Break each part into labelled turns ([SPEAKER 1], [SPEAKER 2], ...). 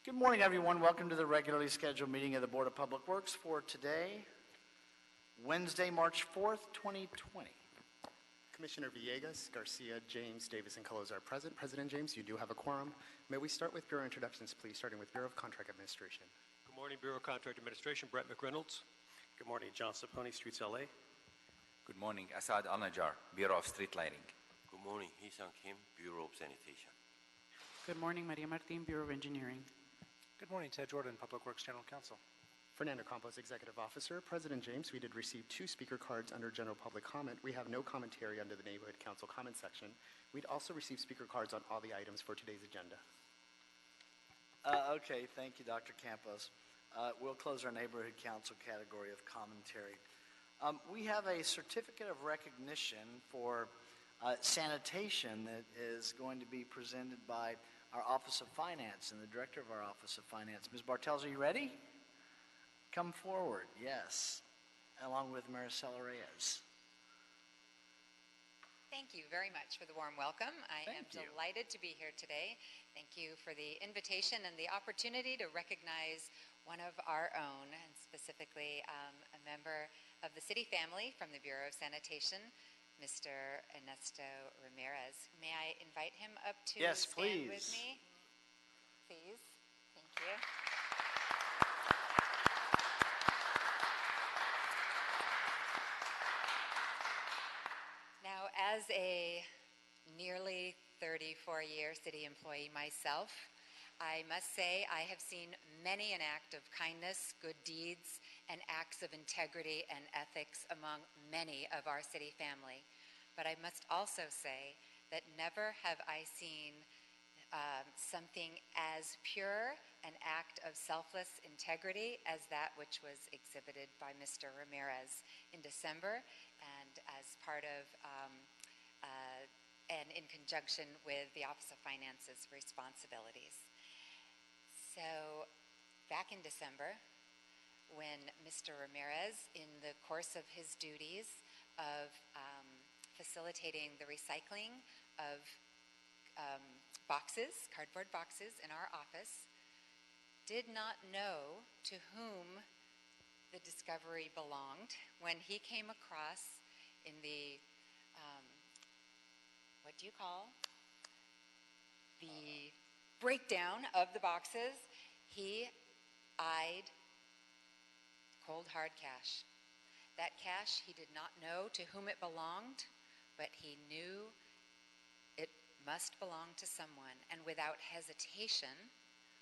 [SPEAKER 1] Good morning, everyone. Welcome to the regularly scheduled meeting of the Board of Public Works for today, Wednesday, March 4th, 2020.
[SPEAKER 2] Commissioner Villegas, Garcia, James, Davis, and Collos are present. President James, you do have a quorum. May we start with Bureau introductions, please, starting with Bureau of Contract Administration.
[SPEAKER 3] Good morning, Bureau of Contract Administration. Brett McReynolds.
[SPEAKER 4] Good morning, John Saponi, Streets LA.
[SPEAKER 5] Good morning, Asad Al-Najjar, Bureau of Street Lighting.
[SPEAKER 6] Good morning, Hee-Sung Kim, Bureau of Sanitation.
[SPEAKER 7] Good morning, Maria Martin, Bureau of Engineering.
[SPEAKER 8] Good morning, Ted Jordan, Public Works General Counsel.
[SPEAKER 2] Fernando Campos, Executive Officer. President James, we did receive 2 speaker cards under general public comment. We have no commentary under the Neighborhood Council comment section. We'd also received speaker cards on all the items for today's agenda.
[SPEAKER 1] Okay, thank you, Dr. Campos. We'll close our Neighborhood Council category of commentary. We have a certificate of recognition for sanitation that is going to be presented by our Office of Finance and the Director of our Office of Finance. Ms. Bartels, are you ready? Come forward, yes, along with Maricela Reyes.
[SPEAKER 9] Thank you very much for the warm welcome. I am delighted to be here today. Thank you for the invitation and the opportunity to recognize one of our own, and specifically a member of the city family from the Bureau of Sanitation, Mr. Ernesto Ramirez. May I invite him up to stand with me? Please. Thank you. Now, as a nearly 34-year city employee myself, I must say I have seen many an act of kindness, good deeds, and acts of integrity and ethics among many of our city family. But I must also say that never have I seen something as pure an act of selfless integrity as that which was exhibited by Mr. Ramirez in December, and as part of and in conjunction with the Office of Finance's responsibilities. So back in December, when Mr. Ramirez, in the course of his duties of facilitating the recycling of boxes, cardboard boxes in our office, did not know to whom the discovery belonged when he came across in the, what do you call, the breakdown of the boxes, he eyed cold hard cash. That cash, he did not know to whom it belonged, but he knew it must belong to someone. And without hesitation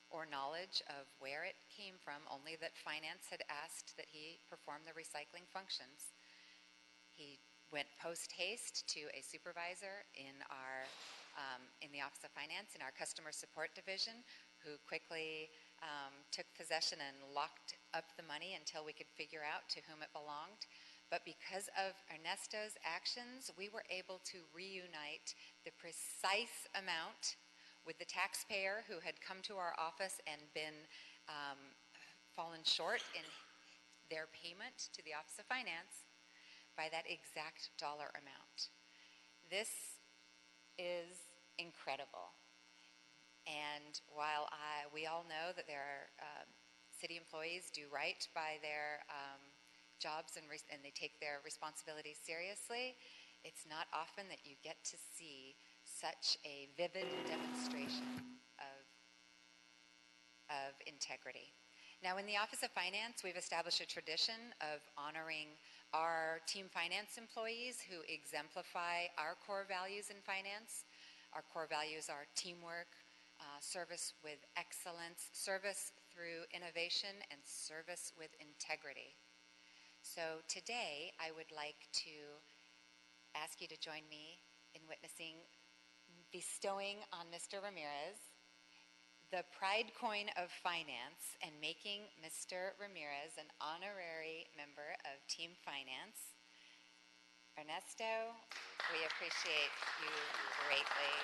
[SPEAKER 9] or knowledge of where it came from, only that finance had asked that he perform the recycling functions, he went post-haste to a supervisor in our in the Office of Finance, in our Customer Support Division, who quickly took possession and locked up the money until we could figure out to whom it belonged. But because of Ernesto's actions, we were able to reunite the precise amount with the taxpayer who had come to our office and been fallen short in their payment to the Office of Finance by that exact dollar amount. This is incredible. And while we all know that there are city employees do right by their jobs and they take their responsibilities seriously, it's not often that you get to see such a vivid demonstration of integrity. Now, in the Office of Finance, we've established a tradition of honoring our team finance employees who exemplify our core values in finance. Our core values are teamwork, service with excellence, service through innovation, and service with integrity. So today, I would like to ask you to join me in witnessing bestowing on Mr. Ramirez the Pride Coin of Finance and making Mr. Ramirez an honorary member of Team Finance. Ernesto, we appreciate you greatly.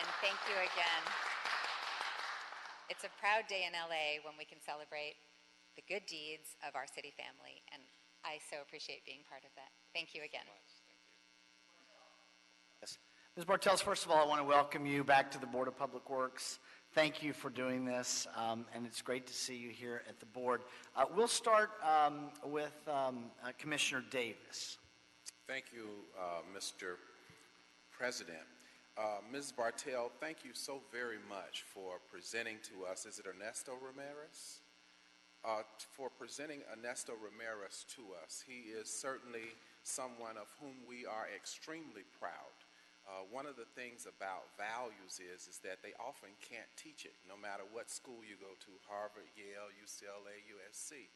[SPEAKER 9] And thank you again. It's a proud day in LA when we can celebrate the good deeds of our city family, and I so appreciate being part of that. Thank you again.
[SPEAKER 1] Yes. Ms. Bartels, first of all, I want to welcome you back to the Board of Public Works. Thank you for doing this, and it's great to see you here at the board. We'll start with Commissioner Davis.
[SPEAKER 10] Thank you, Mr. President. Ms. Bartel, thank you so very much for presenting to us. Is it Ernesto Ramirez? For presenting Ernesto Ramirez to us. He is certainly someone of whom we are extremely proud. One of the things about values is that they often can't teach it, no matter what school you go to, Harvard, Yale, UCLA, USC,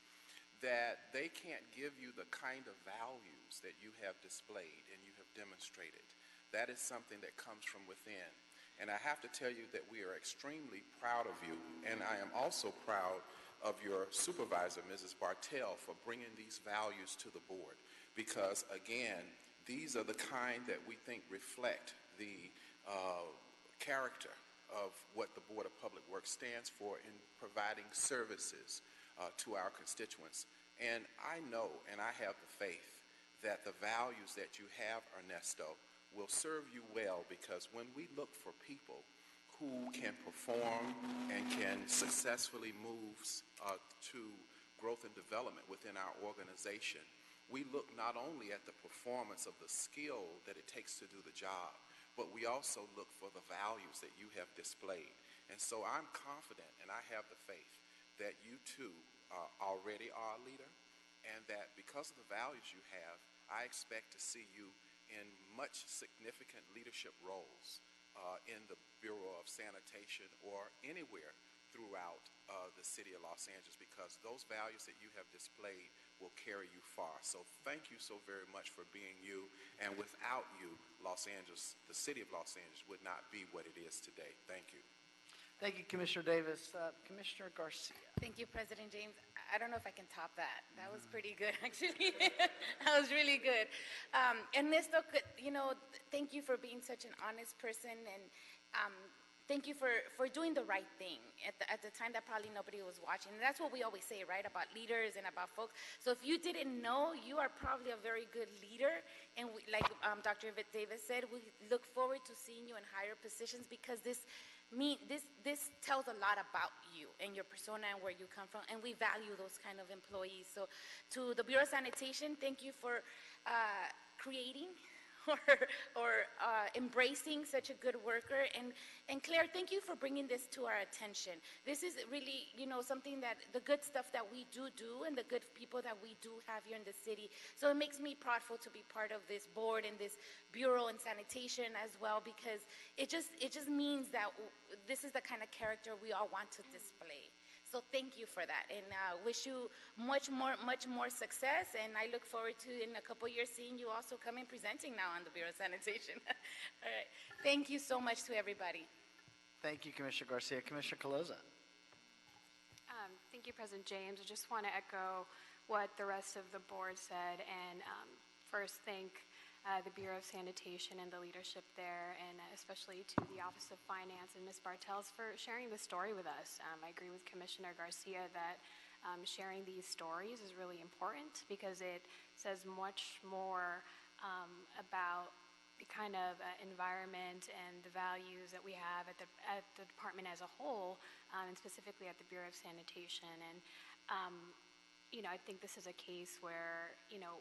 [SPEAKER 10] that they can't give you the kind of values that you have displayed and you have demonstrated. That is something that comes from within. And I have to tell you that we are extremely proud of you, and I am also proud of your supervisor, Mrs. Bartel, for bringing these values to the board, because, again, these are the kind that we think reflect the character of what the Board of Public Works stands for in providing services to our constituents. And I know and I have the faith that the values that you have, Ernesto, will serve you well, because when we look for people who can perform and can successfully move to growth and development within our organization, we look not only at the performance of the skill that it takes to do the job, but we also look for the values that you have displayed. And so I'm confident and I have the faith that you too already are a leader, and that because of the values you have, I expect to see you in much significant leadership roles in the Bureau of Sanitation or anywhere throughout the city of Los Angeles, because those values that you have displayed will carry you far. So thank you so very much for being you, and without you, Los Angeles, the city of Los Angeles, would not be what it is today. Thank you.
[SPEAKER 1] Thank you, Commissioner Davis. Commissioner Garcia.
[SPEAKER 11] Thank you, President James. I don't know if I can top that. That was pretty good, actually. That was really good. Ernesto, thank you for being such an honest person, and thank you for doing the right thing at the time that probably nobody was watching. And that's what we always say, right, about leaders and about folks. So if you didn't know, you are probably a very good leader. And like Dr. Davis said, we look forward to seeing you in higher positions, because this tells a lot about you and your persona and where you come from, and we value those kind of employees. So to the Bureau of Sanitation, thank you for creating or embracing such a good worker. And Claire, thank you for bringing this to our attention. This is really, something that the good stuff that we do and the good people that we do have here in the city. So it makes me proudful to be part of this board and this Bureau and Sanitation as well, because it just means that this is the kind of character we all want to display. So thank you for that, and wish you much more success. And I look forward to, in a couple years, seeing you also coming presenting now on the Bureau of Sanitation. All right. Thank you so much to everybody.
[SPEAKER 1] Thank you, Commissioner Garcia. Commissioner Caloza.
[SPEAKER 12] Thank you, President James. I just want to echo what the rest of the board said, and first thank the Bureau of Sanitation and the leadership there, and especially to the Office of Finance and Ms. Bartels for sharing the story with us. I agree with Commissioner Garcia that sharing these stories is really important, because it says much more about the kind of environment and the values that we have at the department as a whole, and specifically at the Bureau of Sanitation. And I think this is a case where,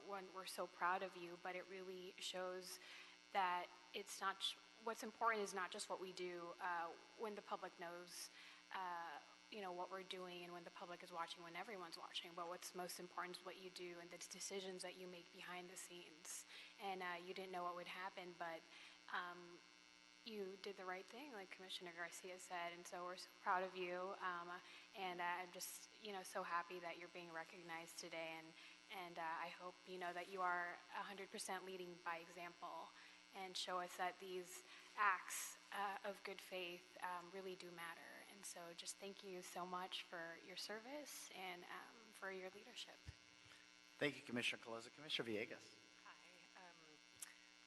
[SPEAKER 12] we're so proud of you, but it really shows that it's not, what's important is not just what we do when the public knows, what we're doing, and when the public is watching, when everyone's watching, but what's most important is what you do and the decisions that you make behind the scenes. And you didn't know what would happen, but you did the right thing, like Commissioner Garcia said, and so we're so proud of you. And I'm just, so happy that you're being recognized today, and I hope, that you are 100% leading by example, and show us that these acts of good faith really do matter. And so just thank you so much for your service and for your leadership.
[SPEAKER 1] Thank you, Commissioner Caloza. Commissioner Villegas.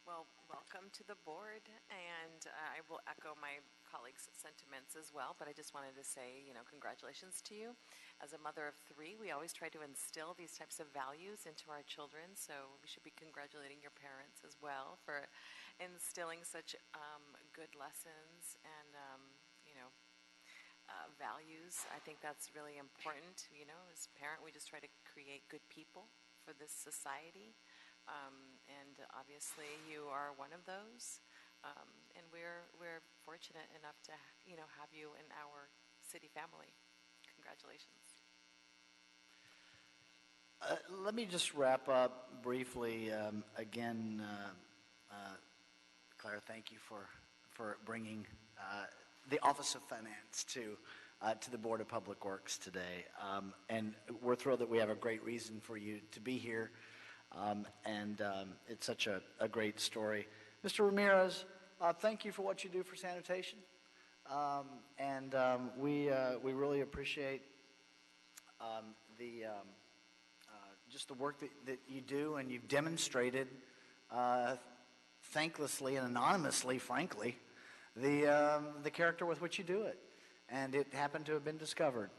[SPEAKER 13] Well, Welcome to the board, and I will echo my colleagues' sentiments as well, but I just wanted to say, congratulations to you. As a mother of three, we always try to instill these types of values into our children, so we should be congratulating your parents as well for instilling such good lessons and, values. I think that's really important. As a parent, we just try to create good people for this society. And obviously you are one of those, and we're fortunate enough to have you in our city family. Congratulations.
[SPEAKER 1] Let me just wrap up briefly. Again, Claire, thank you for bringing the Office of Finance to the Board of Public Works today. And we're thrilled that we have a great reason for you to be here. And it's such a great story. Mr. Ramirez, thank you for what you do for sanitation. And we really appreciate just the work that you do, and you've demonstrated thanklessly and anonymously, frankly, the character with which you do it. And it happened to have been discovered,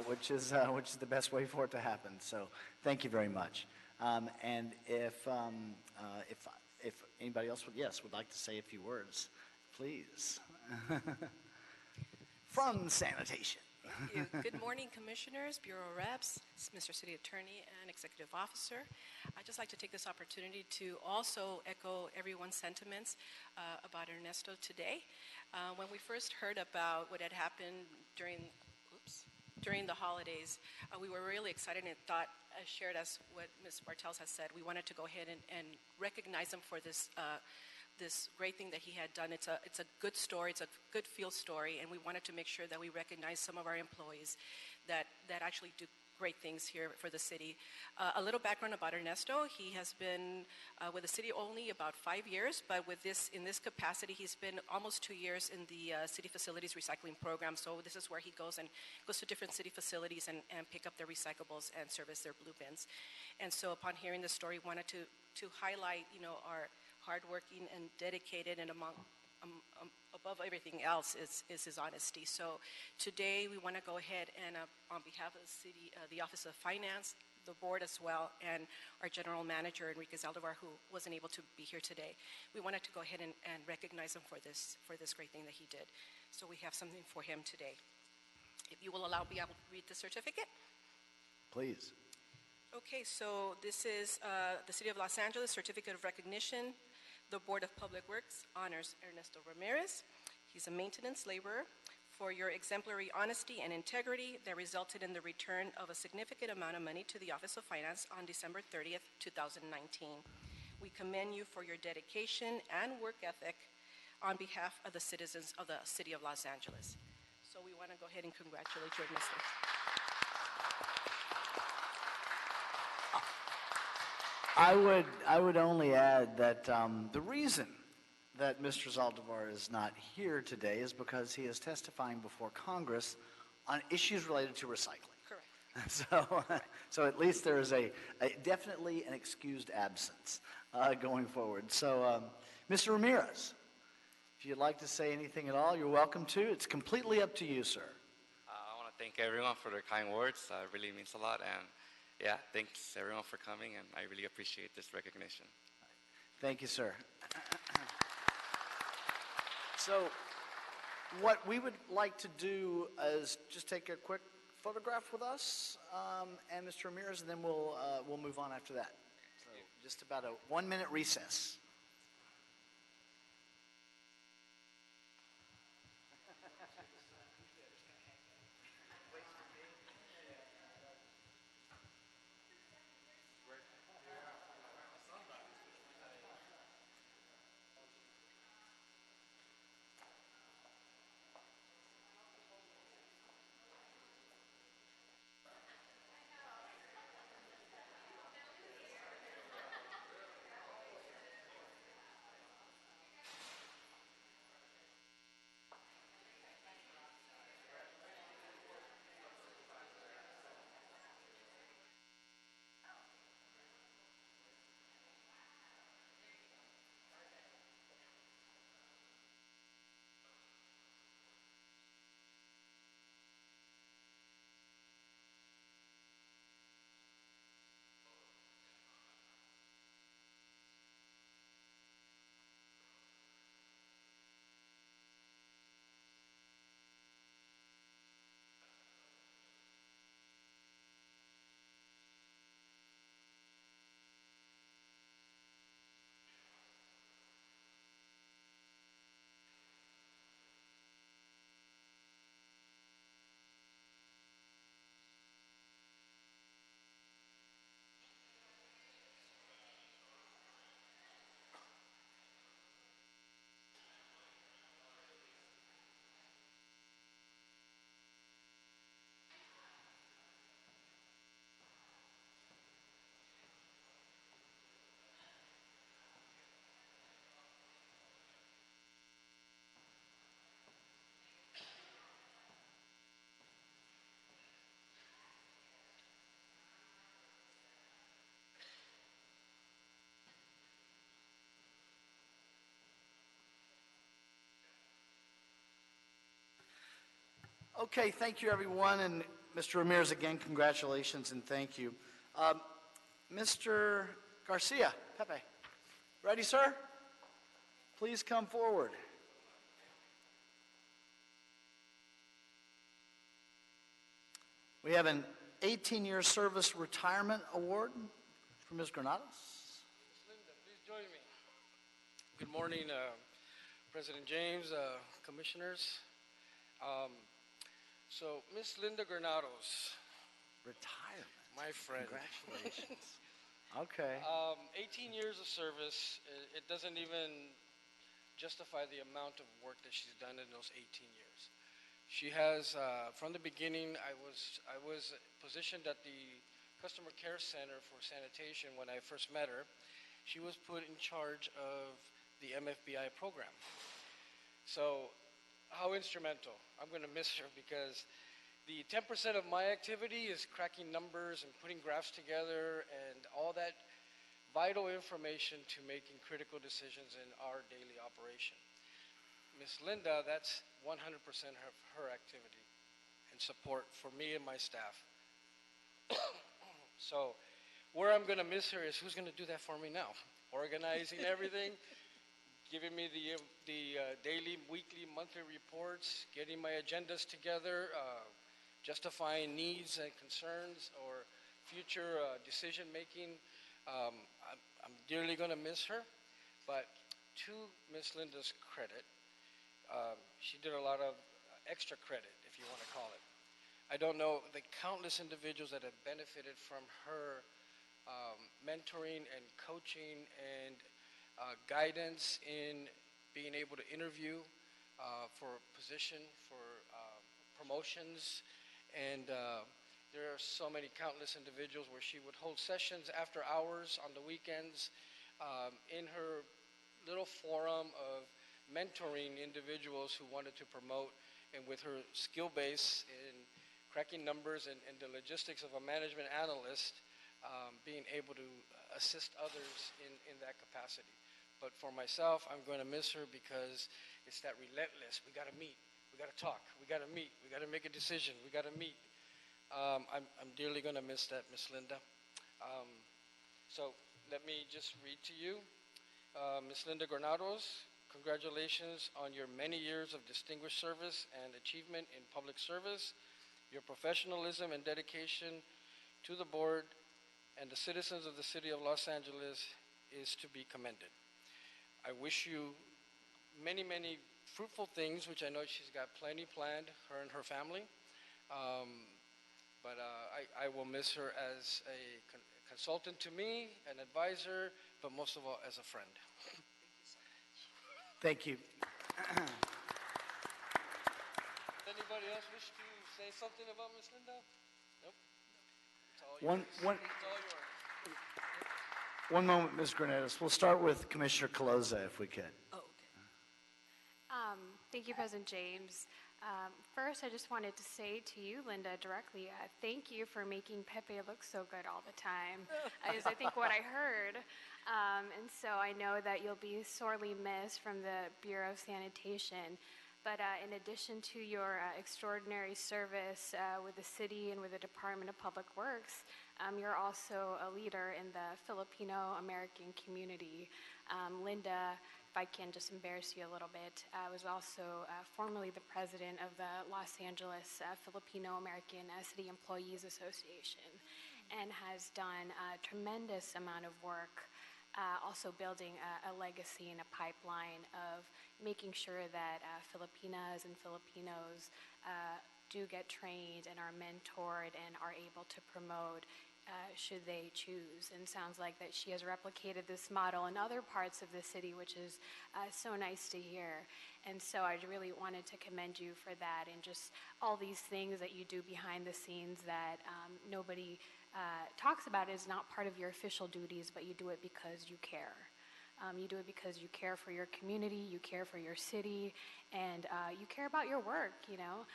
[SPEAKER 1] which is the best way for it to happen. So thank you very much. And if anybody else would like to say a few words, please. From sanitation.
[SPEAKER 14] Thank you. Good morning, Commissioners, Bureau Reps, Mr. City Attorney, and Executive Officer. I'd just like to take this opportunity to also echo everyone's sentiments about Ernesto today. When we first heard about what had happened during the holidays, we were really excited and thought, shared as what Ms. Bartels has said, we wanted to go ahead and recognize him for this great thing that he had done. It's a good story, it's a good field story, and we wanted to make sure that we recognize some of our employees that actually do great things here for the city. A little background about Ernesto: he has been with the city only about 5 years, but in this capacity, he's been almost 2 years in the city facilities recycling program. So this is where he goes to different city facilities and pick up their recyclables and service their blue bins. And so upon hearing the story, wanted to highlight, our hardworking and dedicated, and above everything else is his honesty. So today we want to go ahead and on behalf of the city, the Office of Finance, the board as well, and our general manager, Enrique Zaldivar, who wasn't able to be here today, we wanted to go ahead and recognize him for this great thing that he did. So we have something for him today. If you will allow me, I will read the certificate.
[SPEAKER 1] Please.
[SPEAKER 14] Okay, so this is the City of Los Angeles Certificate of Recognition. The Board of Public Works honors Ernesto Ramirez. He's a maintenance laborer for your exemplary honesty and integrity that resulted in the return of a significant amount of money to the Office of Finance on December 30th, 2019. We commend you for your dedication and work ethic on behalf of the citizens of the City of Los Angeles. So we want to go ahead and congratulate you, Ernesto.
[SPEAKER 1] I would only add that the reason that Mr. Zaldivar is not here today is because he is testifying before Congress on issues related to recycling.
[SPEAKER 14] Correct.
[SPEAKER 1] So at least there is definitely an excused absence going forward. So, Mr. Ramirez, if you'd like to say anything at all, you're welcome to. It's completely up to you, sir.
[SPEAKER 15] I want to thank everyone for their kind words. It really means a lot. And yeah, thanks everyone for coming, and I really appreciate this recognition.
[SPEAKER 1] Thank you, sir. So what we would like to do is just take a quick photograph with us and Mr. Ramirez, and then we'll move on after that. So just about a 1-minute recess. Okay, thank you, everyone, and Mr. Ramirez, again, congratulations and thank you. Mr. Garcia, Pepe, ready, sir? Please come forward. We have an 18-year service retirement award for Ms. Granados.
[SPEAKER 16] Linda, please join me. Good morning, President James, commissioners. So, Miss Linda Granados.
[SPEAKER 1] Retirement.
[SPEAKER 16] My friend.
[SPEAKER 1] Congratulations. Okay.
[SPEAKER 16] 18 years of service, it doesn't even justify the amount of work that she's done in those 18 years. She has, from the beginning, I was positioned at the Customer Care Center for Sanitation when I first met her. She was put in charge of the MFBI program. So, how instrumental. I'm going to miss her because the 10% of my activity is cracking numbers and putting graphs together and all that vital information to making critical decisions in our daily operation. Miss Linda, that's 100% of her activity and support for me and my staff. So where I'm going to miss her is who's going to do that for me now? Organizing everything, giving me the daily, weekly, monthly reports, getting my agendas together, justifying needs and concerns or future decision making. I'm dearly going to miss her, but to Miss Linda's credit, she did a lot of extra credit, if you want to call it. I don't know the countless individuals that have benefited from her mentoring and coaching and guidance in being able to interview for position, for promotions, and there are so many countless individuals where she would hold sessions after hours on the weekends in her little forum of mentoring individuals who wanted to promote, and with her skill base in cracking numbers and the logistics of a management analyst, being able to assist others in that capacity. But for myself, I'm going to miss her because it's that relentless, we got to meet, we got to talk, we got to meet, we got to make a decision, we got to meet. I'm dearly going to miss that, Miss Linda. So let me just read to you. Miss Linda Granados, congratulations on your many years of distinguished service and achievement in public service. Your professionalism and dedication to the board and the citizens of the city of Los Angeles is to be commended. I wish you many, many fruitful things, which I know she's got plenty planned, her and her family. But I will miss her as a consultant to me, an advisor, but most of all as a friend.
[SPEAKER 1] Thank you.
[SPEAKER 16] Anybody else wish to say something about Miss Linda? Nope. It's all
[SPEAKER 1] One-
[SPEAKER 16] yours.
[SPEAKER 1] one-
[SPEAKER 16] It's all yours.
[SPEAKER 1] One moment, Ms. Granados. We'll start with Commissioner Caloza, if we could.
[SPEAKER 12] Thank you, President James. First, I just wanted to say to you, Linda, directly, thank you for making Pepe look so good all the time, is I think what I heard. And so I know that you'll be sorely missed from the Bureau of Sanitation. But in addition to your extraordinary service with the city and with the Department of Public Works, you're also a leader in the Filipino-American community. Linda, if I can just embarrass you a little bit, was also formerly the president of the Los Angeles Filipino-American City Employees Association and has done a tremendous amount of work also building a legacy and a pipeline of making sure that Filipinas and Filipinos do get trained and are mentored and are able to promote should they choose. And sounds like that she has replicated this model in other parts of the city, which is so nice to hear. And so I really wanted to commend you for that and just all these things that you do behind the scenes that nobody talks about is not part of your official duties, but you do it because you care. You do it because you care for your community, you care for your city, and you care about your work, you know.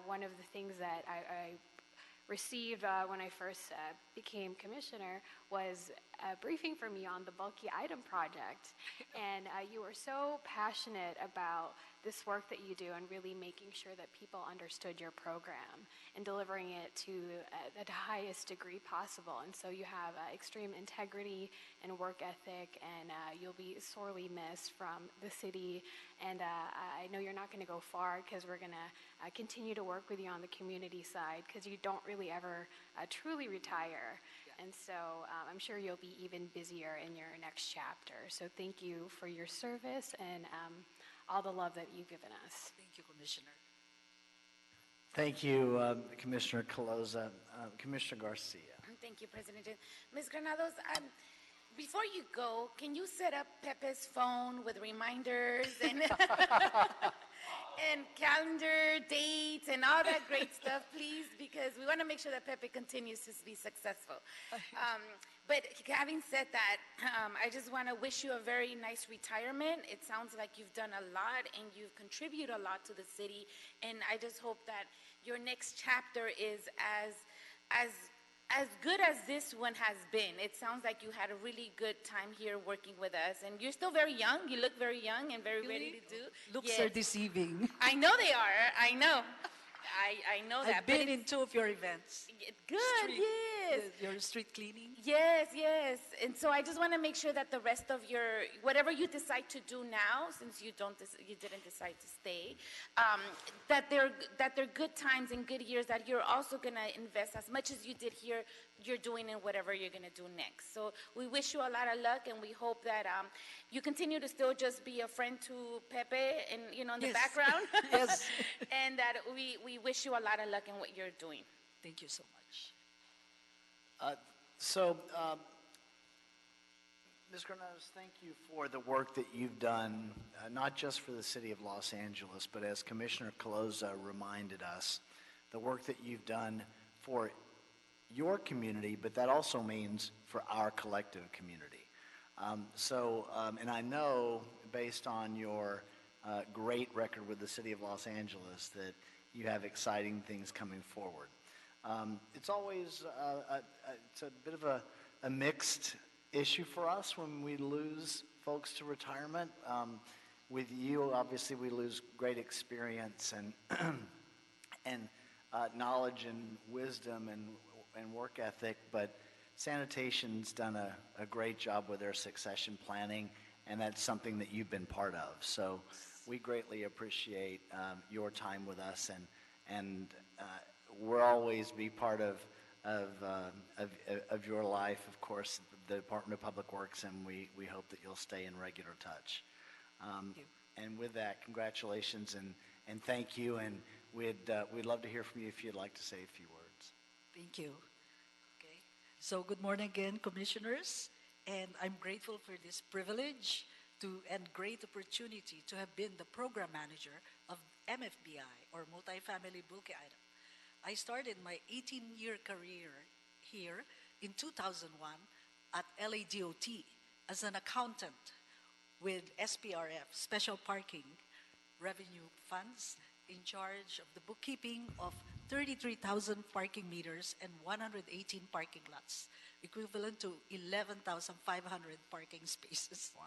[SPEAKER 12] One of the things that I received when I first became commissioner was a briefing from you on the bulky item project, and you were so passionate about this work that you do and really making sure that people understood your program and delivering it to the highest degree possible. And so you have extreme integrity and work ethic, and you'll be sorely missed from the city. And I know you're not going to go far because we're going to continue to work with you on the community side, because you don't really ever truly retire. And so I'm sure you'll be even busier in your next chapter. So thank you for your service and all the love that you've given us.
[SPEAKER 17] Thank you, Commissioner.
[SPEAKER 1] Thank you, Commissioner Caloza. Commissioner Garcia.
[SPEAKER 11] Thank you, President. Ms. Granados, before you go, can you set up Pepe's phone with reminders and and calendar dates and all that great stuff, please? Because we want to make sure that Pepe continues to be successful. But having said that, I just want to wish you a very nice retirement. It sounds like you've done a lot and you've contributed a lot to the city. And I just hope that your next chapter is as good as this one has been. It sounds like you had a really good time here working with us. And you're still very young. You look very young and very ready to do.
[SPEAKER 17] Looks are deceiving.
[SPEAKER 11] I know they are. I know. I know that.
[SPEAKER 17] I've been in 2 of your events.
[SPEAKER 11] Good, yes.
[SPEAKER 17] Your street cleaning.
[SPEAKER 11] Yes, yes. And so I just want to make sure that the rest of your, whatever you decide to do now, since you didn't decide to stay, that they're good times and good years, that you're also going to invest as much as you did here, you're doing in whatever you're going to do next. So we wish you a lot of luck, and we hope that you continue to still just be a friend to Pepe and, in the background.
[SPEAKER 17] Yes.
[SPEAKER 11] And that we wish you a lot of luck in what you're doing.
[SPEAKER 17] Thank you so much.
[SPEAKER 1] Ms. Granados, thank you for the work that you've done, not just for the city of Los Angeles, but as Commissioner Caloza reminded us, the work that you've done for your community, but that also means for our collective community. And I know, based on your great record with the city of Los Angeles, that you have exciting things coming forward. It's always it's a bit of a mixed issue for us when we lose folks to retirement. With you, obviously, we lose great experience and knowledge and wisdom and work ethic, but sanitation's done a great job with their succession planning, and that's something that you've been part of. So we greatly appreciate your time with us, and we'll always be part of your life, of course, the Department of Public Works, and we hope that you'll stay in regular touch. And with that, congratulations and thank you, and we'd love to hear from you if you'd like to say a few words.
[SPEAKER 17] Thank you. Okay. So good morning again, commissioners, and I'm grateful for this privilege and great opportunity to have been the program manager of MFBI, or Multifamily Bulky Item. I started my 18-year career here in 2001 at LADOT as an accountant with SPRF, Special Parking Revenue Funds, in charge of the bookkeeping of 33,000 parking meters and 118 parking lots, equivalent to 11,500 parking spaces.
[SPEAKER 1] Wow.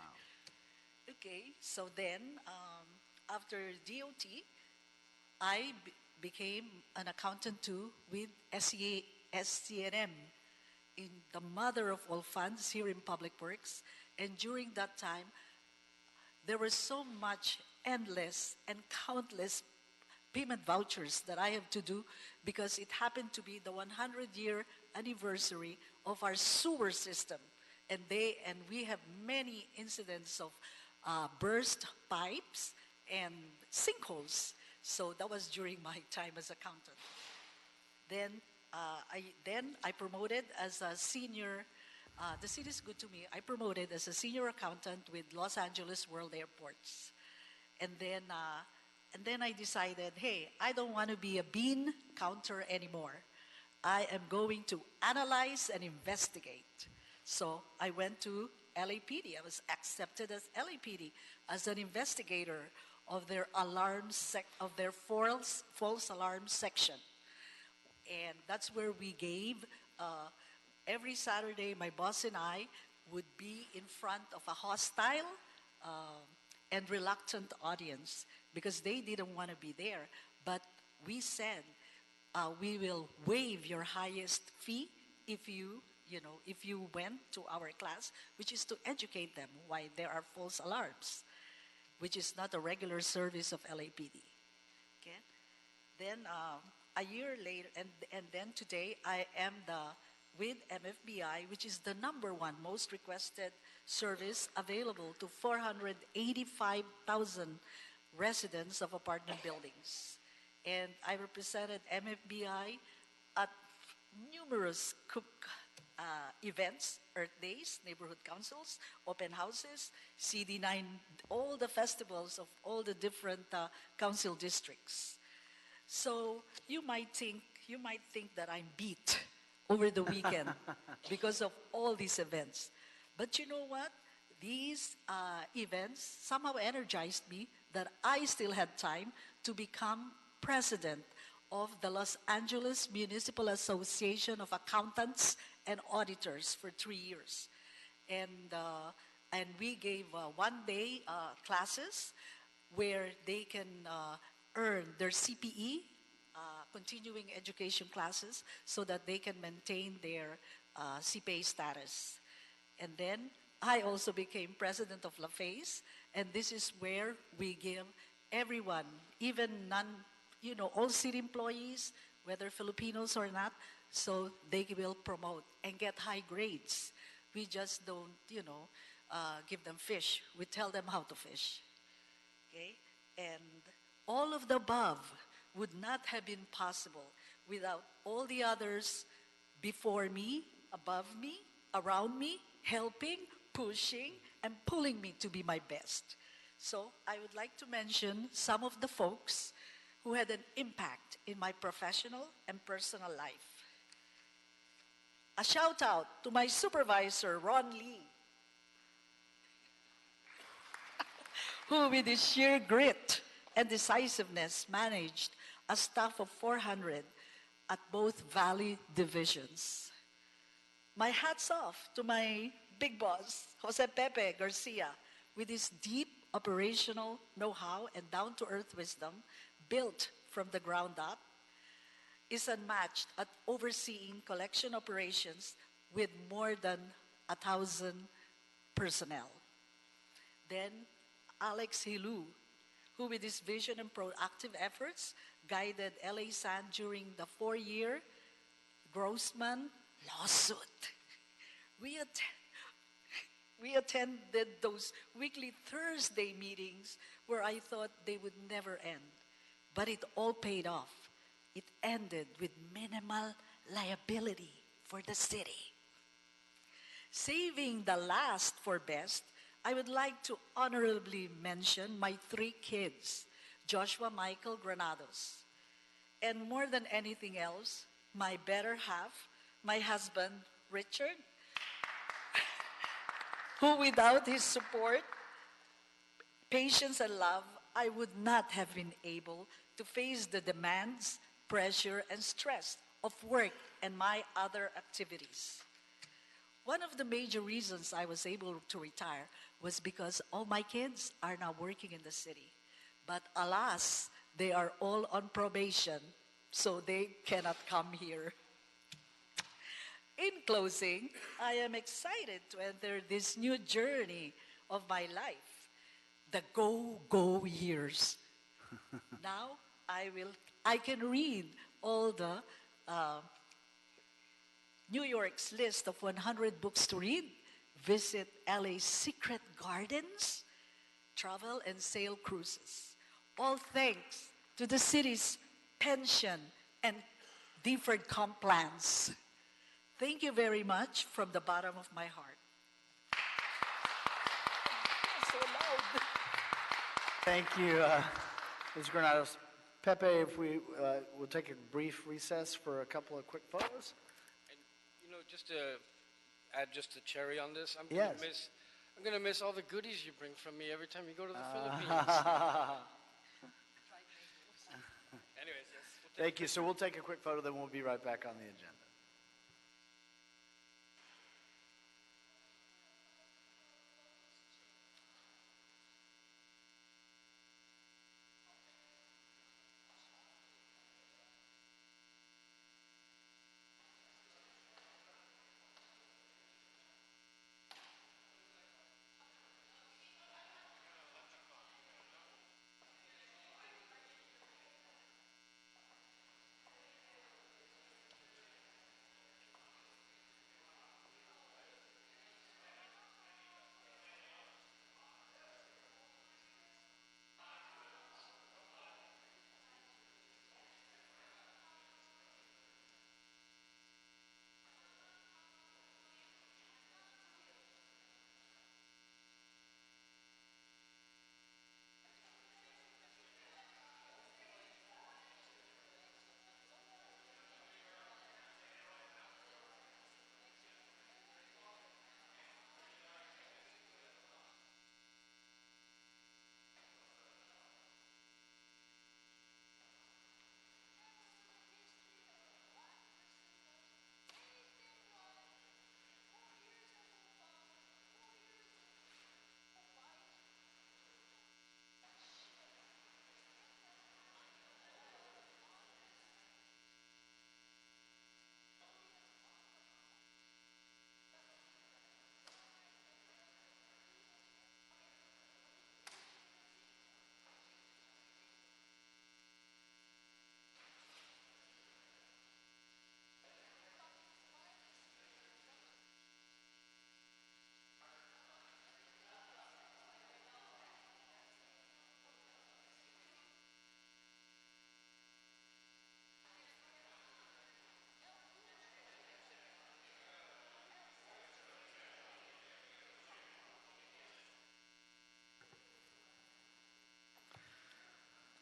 [SPEAKER 17] Okay, so then after DOT, I became an accountant too with SCNM, in the mother of all funds here in Public Works. And during that time, there was so much endless and countless payment vouchers that I have to do, because it happened to be the 100-year anniversary of our sewer system. And we have many incidents of burst pipes and sinkholes. So that was during my time as accountant. Then I promoted as a senior. The city is good to me. I promoted as a senior accountant with Los Angeles World Airports, and then I decided, hey, I don't want to be a bean counter anymore. I am going to analyze and investigate. So I went to LAPD. I was accepted as LAPD as an investigator of their false alarm section. And that's where we gave Every Saturday, my boss and I would be in front of a hostile and reluctant audience because they didn't want to be there. But we said, we will waive your highest fee if if you went to our class, which is to educate them why there are false alarms, which is not a regular service of LAPD. Okay? Then a year later, and then today, I am with MFBI, which is the #1 most requested service available to 485,000 residents of apartment buildings. And I represented MFBI at numerous events, Earth Days, neighborhood councils, open houses, CD9, all the festivals of all the different council districts. So you might think that I'm beat over the weekend because of all these events. But you know what? These events somehow energized me that I still had time to become president of the Los Angeles Municipal Association of Accountants and Auditors for 3 years. And we gave one-day classes where they can earn their CPE, continuing education classes, so that they can maintain their CPA status. And then I also became president of LaFace, and this is where we give everyone, even all city employees, whether Filipinos or not, so they will promote and get high grades. We just don't, give them fish. We tell them how to fish. Okay? And all of the above would not have been possible without all the others before me, above me, around me, helping, pushing, and pulling me to be my best. So I would like to mention some of the folks who had an impact in my professional and personal life. A shout out to my supervisor, Ron Lee, who with his sheer grit and decisiveness managed a staff of 400 at both Valley divisions. My hats off to my big boss, Jose Pepe Garcia, with his deep operational know-how and down-to-earth wisdom built from the ground up, is unmatched at overseeing collection operations with more than 1,000 personnel. Then Alex Hilu, who with his vision and proactive efforts guided LA San during the 4-year Grossman lawsuit. We attended those weekly Thursday meetings where I thought they would never end, but it all paid off. It ended with minimal liability for the city. Saving the last for best, I would like to honorably mention my 3 kids, Joshua Michael Granados, and more than anything else, my better half, my husband, Richard, who without his support, patience, and love, I would not have been able to face the demands, pressure, and stress of work and my other activities. One of the major reasons I was able to retire was because all my kids are now working in the city. But alas, they are all on probation, so they cannot come here. In closing, I am excited to enter this new journey of my life, the go years. Now, I can read all the New York's list of 100 books to read, visit LA's secret gardens, travel and sail cruises. All thanks to the city's pension and deferred comp plans. Thank you very much from the bottom of my heart. So loud.
[SPEAKER 1] Thank you, Ms. Granados. Pepe, if we will take a brief recess for a couple of quick photos.
[SPEAKER 16] And, just to add just a cherry on this, I'm
[SPEAKER 1] Yes.
[SPEAKER 16] gonna miss all the goodies you bring from me every time you go to the Philippines.
[SPEAKER 1] Anyways, yes. Thank you. So we'll take a quick photo, then we'll be right back on the agenda.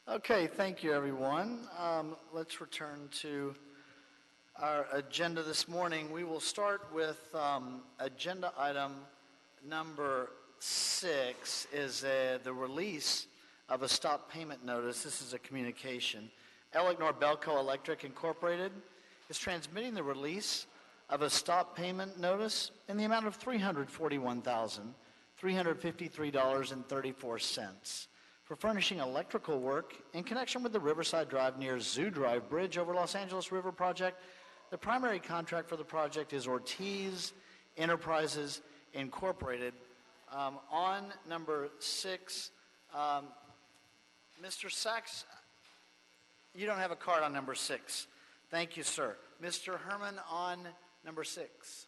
[SPEAKER 1] Okay, thank you, everyone. Let's return to our agenda this morning. We will start with agenda item number 6 is the release of a stop payment notice. This is a communication. Ellignor Belco Electric Incorporated is transmitting the release of a stop payment notice in the amount of $341,353.34 for furnishing electrical work in connection with the Riverside Drive near Zoo Drive Bridge over Los Angeles River project. The primary contract for the project is Ortiz Enterprises Incorporated. On number 6, Mr. Sachs, you don't have a card on number 6. Thank you, sir. Mr. Herman on number 6.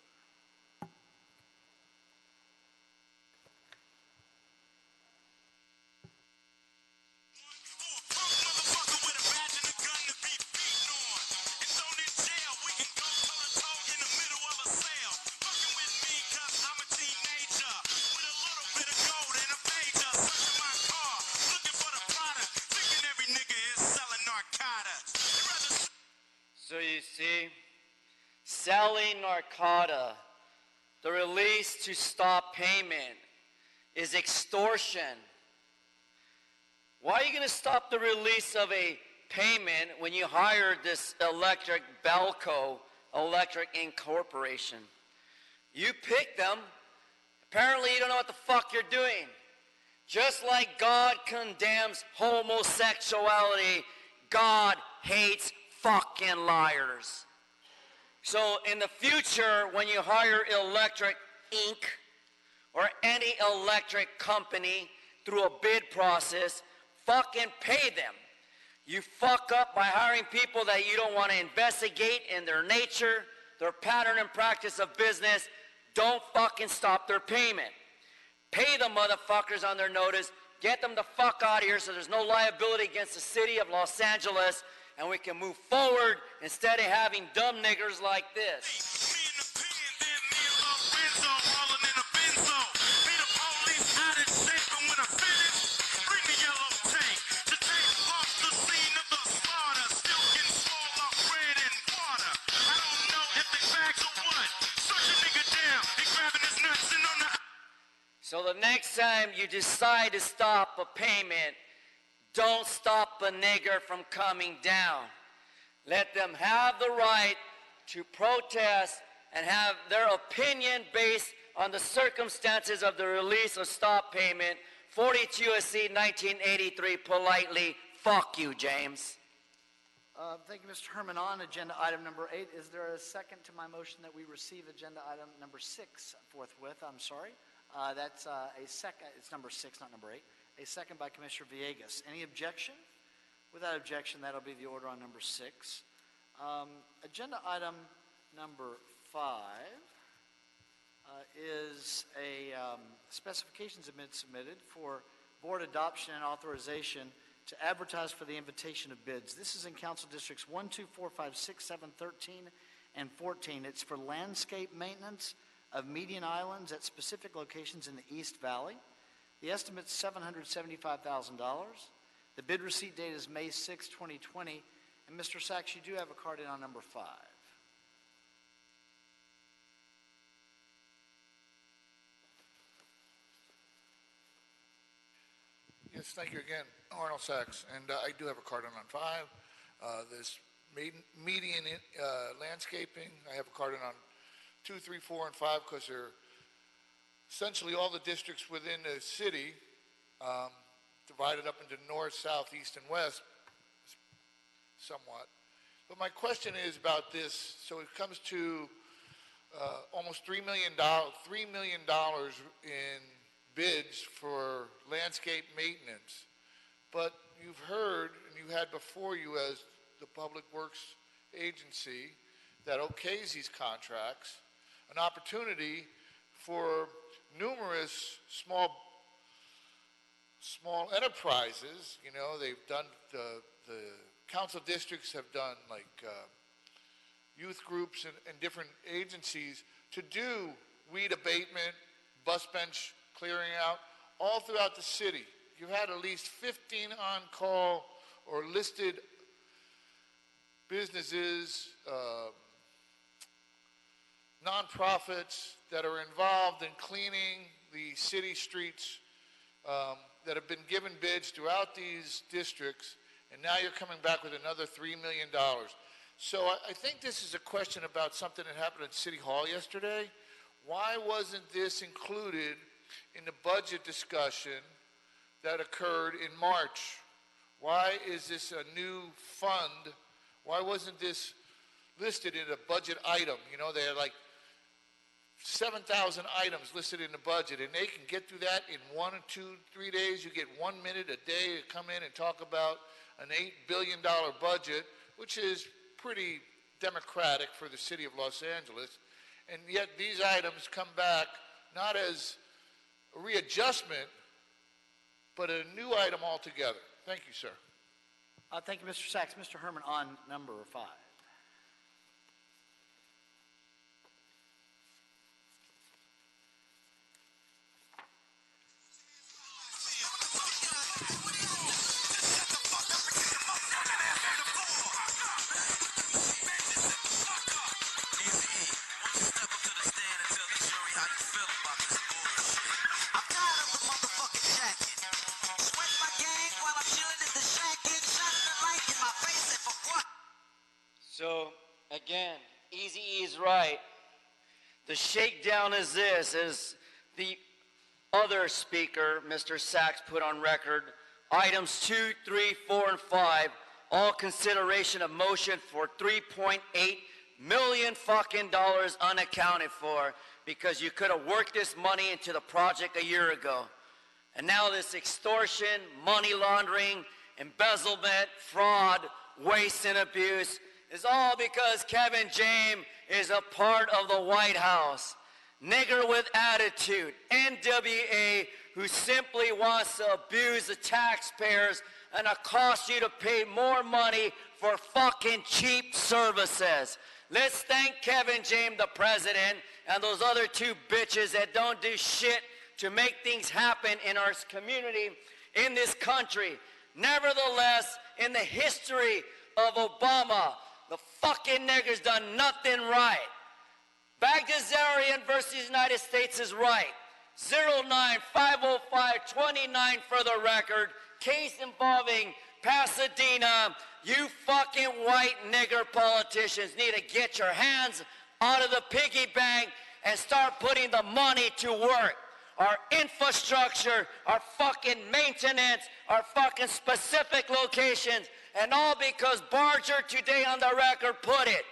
[SPEAKER 18] So you see, selling narcotica, the release to stop payment is extortion. Why are you going to stop the release of a payment when you hired this electric Belco Electric Incorporation? You picked them. Apparently you don't know what the fuck you're doing. Just like God condemns homosexuality, God hates fucking liars. So in the future, when you hire Electric Inc. or any electric company through a bid process, fucking pay them. You fuck up by hiring people that you don't want to investigate in their nature, their pattern and practice of business. Don't fucking stop their payment. Pay the motherfuckers on their notice. Get them the fuck out of here so there's no liability against the city of Los Angeles, and we can move forward instead of having dumb niggers like this. So the next time you decide to stop a payment, don't stop a nigger from coming down. Let them have the right to protest and have their opinion based on the circumstances of the release of stop payment. 42 U.S.C. 1983, politely, fuck you, James.
[SPEAKER 1] Thank you, Mr. Herman. On agenda item number 8, is there a second to my motion that we receive agenda item number 6 forthwith? I'm sorry. That's a second. It's number 6, not number 8. A second by Commissioner Villegas. Any objection? Without objection, that'll be the order on number 6. Agenda item number 5 is a specifications submitted for board adoption and authorization to advertise for the invitation of bids. This is in Council Districts 1, 2, 4, 5, 6, 7, 13, and 14. It's for landscape maintenance of median islands at specific locations in the East Valley. The estimate's $775,000. The bid receipt date is May 6, 2020. And Mr. Sachs, you do have a card in on number 5.
[SPEAKER 19] Yes, thank you again, Arnold Sachs. And I do have a card in on 5. This median landscaping, I have a card in on 2, 3, 4, and 5 because they're essentially all the districts within the city, divided up into north, south, east, and west, somewhat. But my question is about this. So it comes to almost $3 million in bids for landscape maintenance. But you've heard, and you had before you as the Public Works agency that okays these contracts, an opportunity for numerous small enterprises. You know, they've done, the council districts have done like youth groups and different agencies to do weed abatement, bus bench clearing out, all throughout the city. You had at least 15 on-call or listed businesses, nonprofits that are involved in cleaning the city streets that have been given bids throughout these districts, and now you're coming back with another $3 million. So I think this is a question about something that happened at City Hall yesterday. Why wasn't this included in the budget discussion that occurred in March? Why is this a new fund? Why wasn't this listed in a budget item? You know, they had like 7,000 items listed in the budget, and they can get through that in 1 or 2, 3 days. You get 1 minute a day to come in and talk about an $8 billion budget, which is pretty democratic for the city of Los Angeles. And yet these items come back not as a readjustment, but a new item altogether. Thank you, sir.
[SPEAKER 1] Thank you, Mr. Sachs. Mr. Herman on number 5.
[SPEAKER 18] So, again, Eazy-E is right. The shakedown is this, as the other speaker, Mr. Sachs, put on record, items 2, 3, 4, and 5, all consideration of motion for $3.8 million fucking dollars unaccounted for, because you could have worked this money into the project a year ago. And now this extortion, money laundering, embezzlement, fraud, waste, and abuse is all because Kevin James is a part of the White House. Nigger with attitude, NWA, who simply wants to abuse the taxpayers and cost you to pay more money for fucking cheap services. Let's thank Kevin James, the president, and those other 2 bitches that don't do shit to make things happen in our community, in this country. Nevertheless, in the history of Obama, the fucking niggers done nothing right. Bagdasarian versus United States is right. 0950529 for the record. Case involving Pasadena. You fucking white nigger politicians need to get your hands out of the piggy bank and start putting the money to work. Our infrastructure, our fucking maintenance, our fucking specific locations, and all because Barger today on the record put it.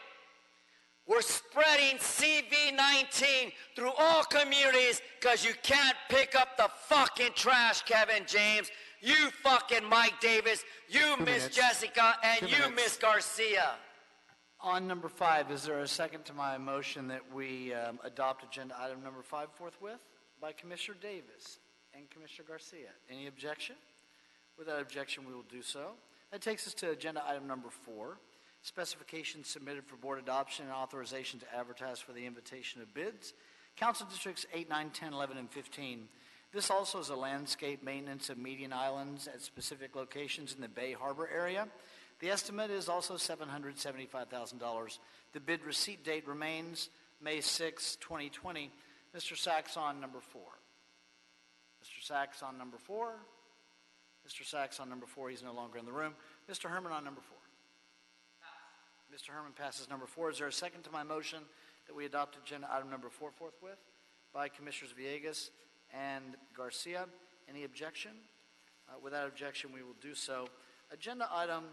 [SPEAKER 18] We're spreading CV-19 through all communities because you can't pick up the fucking trash, Kevin James. You fucking Mike Davis, you Miss Jessica, and you Miss Garcia.
[SPEAKER 1] On number 5, is there a second to my motion that we adopt agenda item number 5 forthwith? By Commissioner Davis and Commissioner Garcia. Any objection? Without objection, we will do so. That takes us to agenda item number 4, specifications submitted for board adoption and authorization to advertise for the invitation of bids. Council Districts 8, 9, 10, 11, and 15. This also is a landscape maintenance of median islands at specific locations in the Bay Harbor area. The estimate is also $775,000. The bid receipt date remains May 6, 2020. Mr. Sachs on number 4. Mr. Sachs on number 4. Mr. Sachs on number 4. He's no longer in the room. Mr. Herman on number 4. Mr. Herman passes number 4. Is there a second to my motion that we adopt agenda item number 4 forthwith? By Commissioners Villegas and Garcia. Any objection? Without objection, we will do so. Agenda item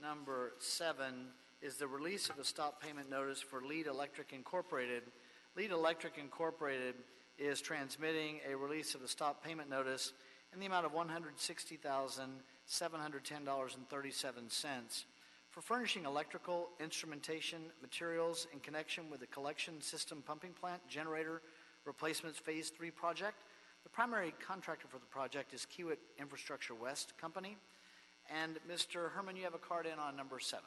[SPEAKER 1] number 7 is the release of a stop payment notice for Lead Electric Incorporated. Lead Electric Incorporated is transmitting a release of a stop payment notice in the amount of $160,710.37 for furnishing electrical instrumentation materials in connection with the collection system pumping plant generator replacements phase 3 project. The primary contractor for the project is Kiewit Infrastructure West Company. And Mr. Herman, you have a card in on number 7.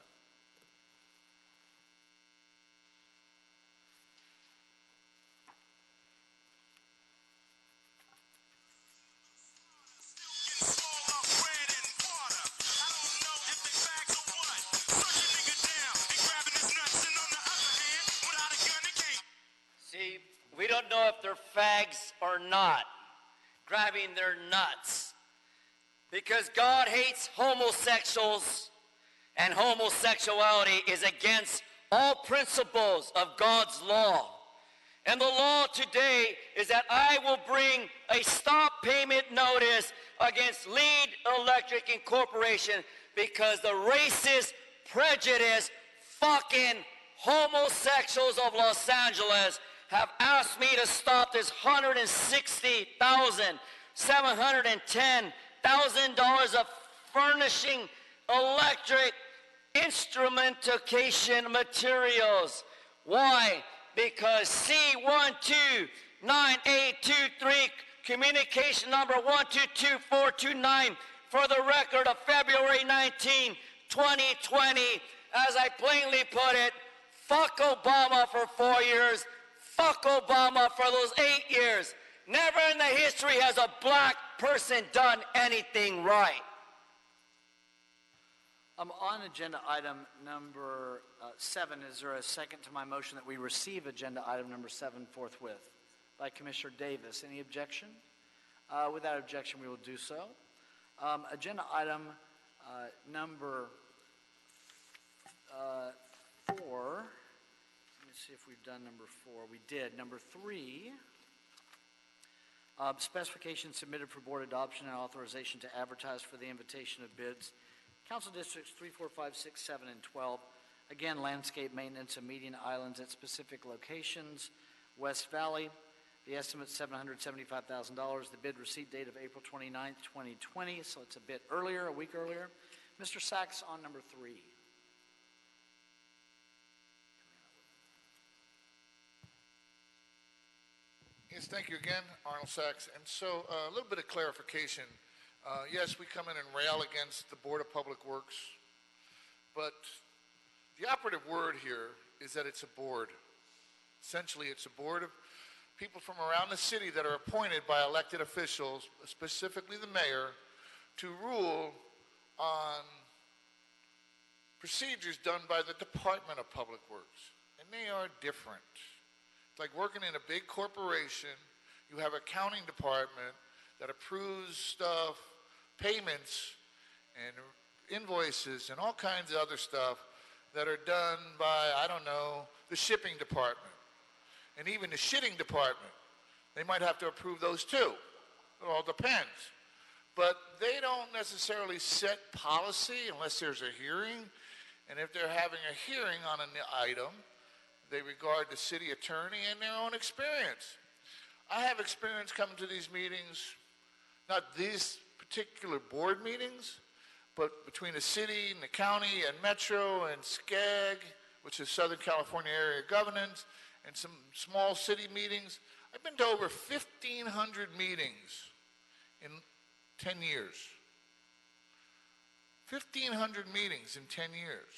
[SPEAKER 18] fags or not, grabbing their nuts. Because God hates homosexuals, and homosexuality is against all principles of God's law. And the law today is that I will bring a stop payment notice against Lead Electric Incorporation because the racist, prejudiced, fucking homosexuals of Los Angeles have asked me to stop this $160,710,000 of furnishing electric instrumentation materials. Why? Because C129823, communication number 122429, for the record of February 19, 2020, as I plainly put it, fuck Obama for 4 years, fuck Obama for those 8 years. Never in the history has a black person done anything right.
[SPEAKER 1] On agenda item number 7, is there a second to my motion that we receive agenda item number 7 forthwith? By Commissioner Davis. Any objection? Without objection, we will do so. Agenda item number 4. Let me see if we've done number 4. We did. Number 3. Specifications submitted for board adoption and authorization to advertise for the invitation of bids. Council Districts 3, 4, 5, 6, 7, and 12. Again, landscape maintenance of median islands at specific locations. West Valley, the estimate $775,000. The bid receipt date of April 29th, 2020, so it's a bit earlier, a week earlier. Mr. Sachs on number 3.
[SPEAKER 19] Yes, thank you again, Arnold Sachs. And so a little bit of clarification. Yes, we come in and rail against the Board of Public Works, but the operative word here is that it's a board. Essentially, it's a board of people from around the city that are appointed by elected officials, specifically the mayor, to rule on procedures done by the Department of Public Works. And they are different. It's like working in a big corporation. You have an accounting department that approves stuff, payments and invoices and all kinds of other stuff that are done by, I don't know, the shipping department. And even the shitting department. They might have to approve those too. It all depends. But they don't necessarily set policy unless there's a hearing. And if they're having a hearing on an item, they regard the city attorney and their own experience. I have experience coming to these meetings, not these particular board meetings, but between the city and the county and Metro and SCAG, which is Southern California Area Governance, and some small city meetings. I've been to over 1,500 meetings in 10 years. 1,500 meetings in 10 years.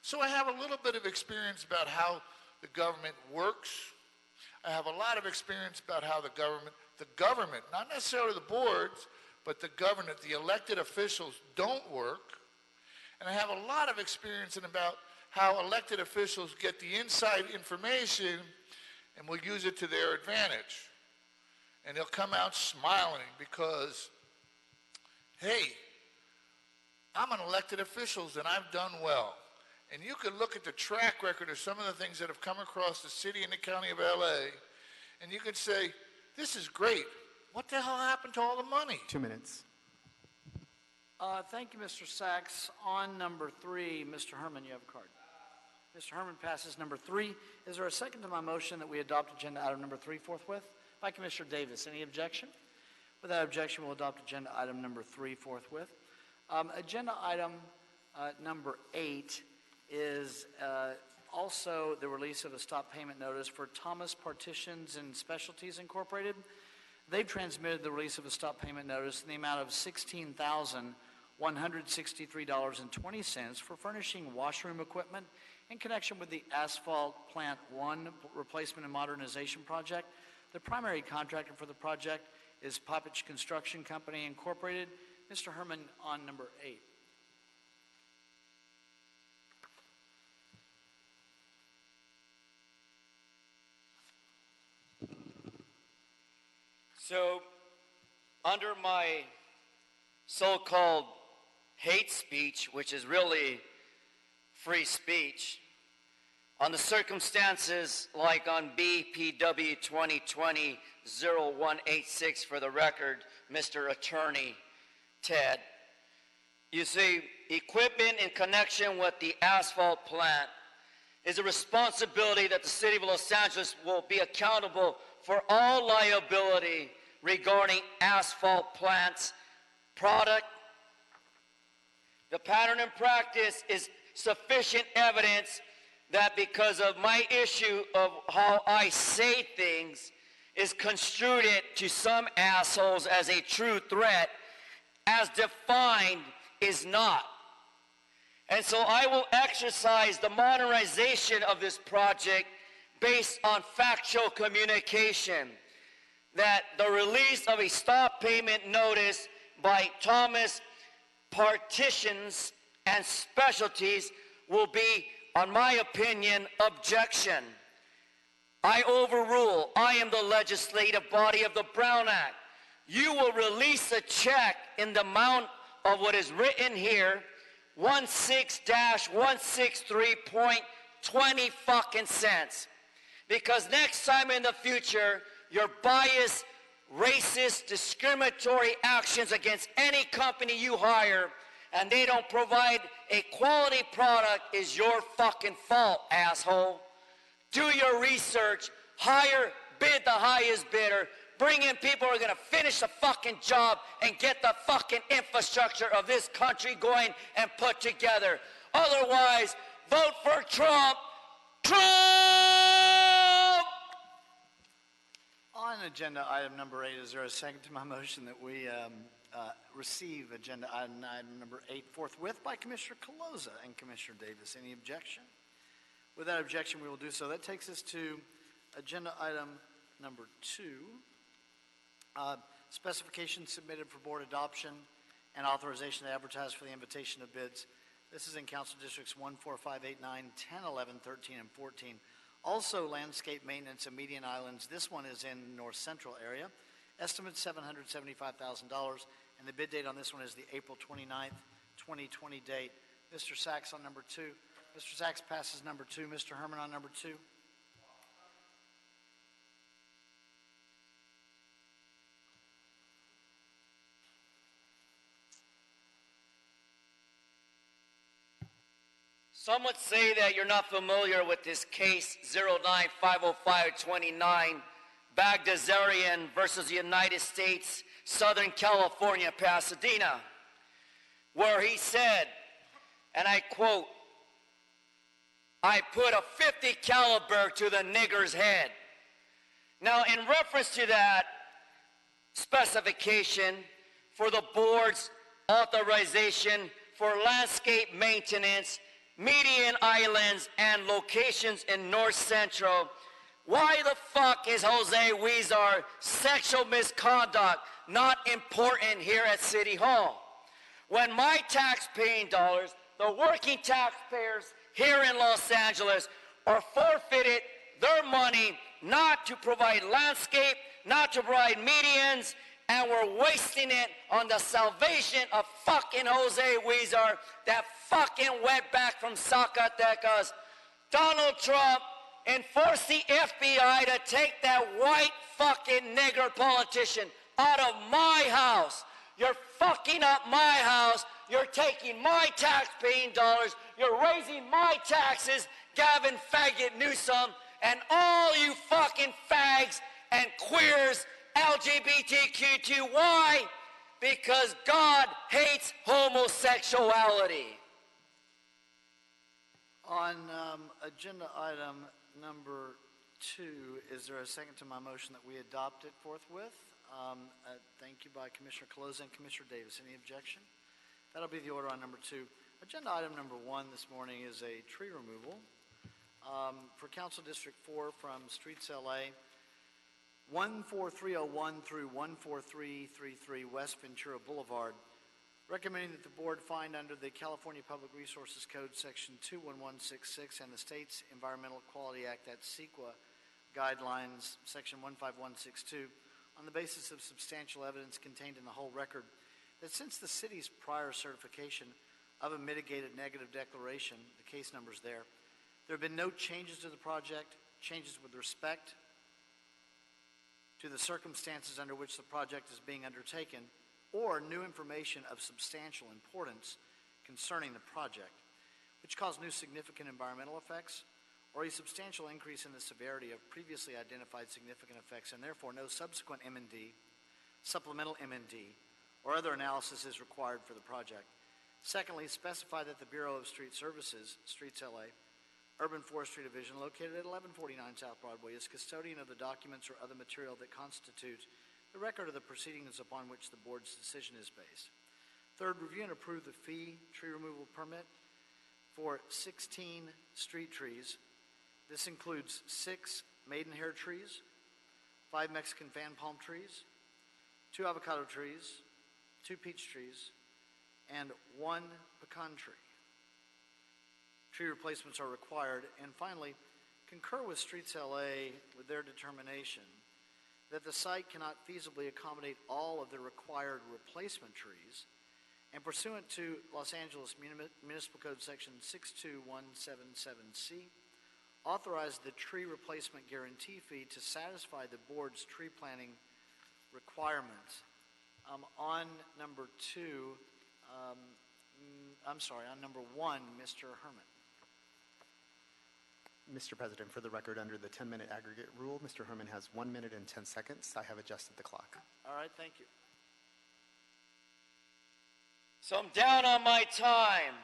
[SPEAKER 19] So I have a little bit of experience about how the government works. I have a lot of experience about how the government, not necessarily the boards, but the government, the elected officials don't work. And I have a lot of experience in about how elected officials get the inside information and will use it to their advantage. And they'll come out smiling because, hey, I'm an elected official and I've done well. And you can look at the track record of some of the things that have come across the city and the county of LA, and you can say, this is great. What the hell happened to all the money?
[SPEAKER 2] 2 minutes.
[SPEAKER 1] Thank you, Mr. Sachs. On number 3, Mr. Herman, you have a card. Mr. Herman passes number 3. Is there a second to my motion that we adopt agenda item number 3 forthwith? By Commissioner Davis. Any objection? Without objection, we'll adopt agenda item number 3 forthwith. Agenda item number 8 is also the release of a stop payment notice for Thomas Partitions and Specialties Incorporated. They've transmitted the release of a stop payment notice in the amount of $16,163.20 for furnishing washroom equipment in connection with the Asphalt Plant 1 replacement and modernization project. The primary contractor for the project is Poppich Construction Company Incorporated. Mr. Herman on number 8.
[SPEAKER 18] So, under my so-called hate speech, which is really free speech, on the circumstances like on BPW 2020-0186, for the record, Mr. Attorney Ted, you see, equipment in connection with the asphalt plant is a responsibility that the City of Los Angeles will be accountable for all liability regarding asphalt plants product. The pattern and practice is sufficient evidence that because of my issue of how I say things is construed it to some assholes as a true threat, as defined is not. And so I will exercise the modernization of this project based on factual communication, that the release of a stop payment notice by Thomas Partitions and Specialties will be, on my opinion, objection. I overrule. I am the legislative body of the Brown Act. You will release a check in the amount of what is written here, 16-163.20 fucking cents. Because next time in the future, your biased, racist, discriminatory actions against any company you hire and they don't provide a quality product is your fucking fault, asshole. Do your research, hire, bid the highest bidder, bring in people who are gonna finish the fucking job and get the fucking infrastructure of this country going and put together. Otherwise, vote for Trump. Trump!
[SPEAKER 1] On agenda item number 8, is there a second to my motion that we receive agenda item number 8 forthwith by Commissioner Caloza and Commissioner Davis? Any objection? Without objection, we will do so. That takes us to agenda item number 2, specifications submitted for board adoption and authorization to advertise for the invitation of bids. This is in Council Districts 1, 4, 5, 8, 9, 10, 11, 13, and 14. Also, landscape maintenance and median islands. This one is in North Central area. Estimate $775,000, and the bid date on this one is the April 29th, 2020 date. Mr. Sachs on number 2. Mr. Sachs passes number 2. Mr. Herman on number 2.
[SPEAKER 18] Some would say that you're not familiar with this case 0950529, Bagdasarian versus the United States, Southern California, Pasadena, where he said, and I quote, "I put a .50 caliber to the nigger's head." Now, in reference to that specification for the board's authorization for landscape maintenance, median islands, and locations in North Central, why the fuck is Jose Huizar sexual misconduct not important here at City Hall? When my tax-paying dollars, the working taxpayers here in Los Angeles, are forfeited their money not to provide landscape, not to provide medians, and we're wasting it on the salvation of fucking Jose Huizar, that fucking wetback from Zacatecas. Donald Trump, enforce the FBI to take that white fucking nigger politician out of my house. You're fucking up my house. You're taking my tax-paying dollars. You're raising my taxes, Gavin Faggot Newsom, and all you fucking fags and queers, LGBTQ2. Why? Because God hates homosexuality.
[SPEAKER 1] On agenda item number 2, is there a second to my motion that we adopt it forthwith? Thank you by Commissioner Caloza and Commissioner Davis. Any objection? That'll be the order on number 2. Agenda item number 1 this morning is a tree removal for Council District 4 from Streets LA, 14301 through 14333 West Ventura Boulevard. Recommending that the board find under the California Public Resources Code Section 21166 and the state's Environmental Quality Act, that's CEQA guidelines, Section 15162, on the basis of substantial evidence contained in the whole record that since the city's prior certification of a mitigated negative declaration, the case number's there have been no changes to the project, changes with respect to the circumstances under which the project is being undertaken, or new information of substantial importance concerning the project, which cause new significant environmental effects, or a substantial increase in the severity of previously identified significant effects, and therefore no subsequent M&D, supplemental M&D, or other analysis is required for the project. Secondly, specify that the Bureau of Street Services, Streets LA, Urban Forestry Division, located at 1149 South Broadway, is custodian of the documents or other material that constitute the record of the proceedings upon which the board's decision is based. Third, review and approve the fee tree removal permit for 16 street trees. This includes 6 maidenhair trees, 5 Mexican fan palm trees, 2 avocado trees, 2 peach trees, and 1 pecan tree. Tree replacements are required. And finally, concur with Streets LA with their determination that the site cannot feasibly accommodate all of the required replacement trees, and pursuant to Los Angeles Municipal Code Section 62177C, authorize the tree replacement guarantee fee to satisfy the board's tree planting requirements. On number 2, on number 1, Mr. Herman.
[SPEAKER 2] Mr. President, for the record, under the 10-minute aggregate rule, Mr. Herman has 1 minute and 10 seconds. I have adjusted the clock.
[SPEAKER 1] All right, thank you.
[SPEAKER 18] So I'm down on my time,